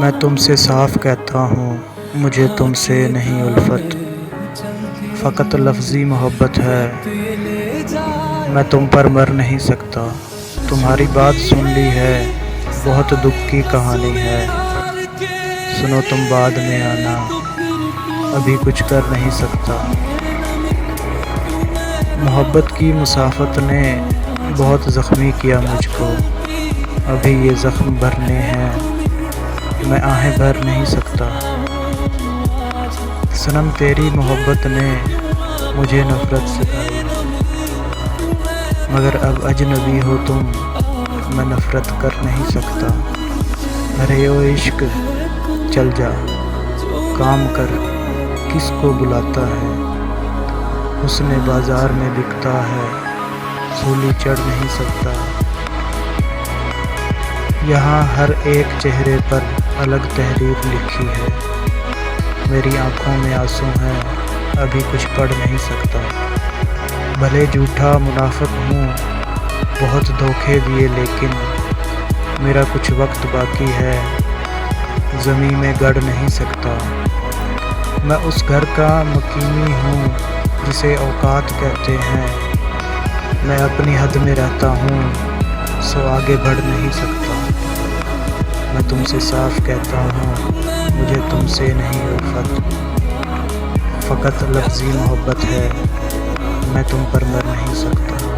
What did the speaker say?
میں تم سے صاف کہتا ہوں مجھے تم سے نہیں الفت، فقط لفظی محبت ہے، میں تم پر مر نہیں سکتا۔ تمہاری بات سن لی ہے، بہت دکھ کی کہانی ہے، سنو تم بعد میں آنا، ابھی کچھ کر نہیں سکتا۔ محبت کی مسافت نے بہت زخمی کیا مجھ کو، ابھی یہ زخم بھرنے ہیں، میں آہیں بھر نہیں سکتا۔ صنم تیری محبت نے مجھے نفرت سکھائی، مگر اب اجنبی ہو تم، میں نفرت کر نہیں سکتا۔ ارے او عشق چل جا، کام کر، کس کو بلاتا ہے، حسن بازار میں بکتا ہے، سولی چڑھ نہیں سکتا۔ یہاں ہر ایک چہرے پر الگ تحریر لکھی ہے، میری آنکھوں میں آنسو ہیں، ابھی کچھ پڑھ نہیں سکتا۔ بھلے جھوٹا منافق ہوں، بہت دھوکے دیے لیکن میرا کچھ وقت باقی ہے، زمیں میں گڑ نہیں سکتا۔ میں اس گھر کا مقیمی ہوں جسے اوقات کہتے ہیں، میں اپنی حد میں رہتا ہوں سو آگے بڑھ نہیں سکتا۔ میں تم سے صاف کہتا ہوں مجھے تم سے نہیں الفت، فقط لفظی محبت ہے، میں تم پر مر نہیں سکتا۔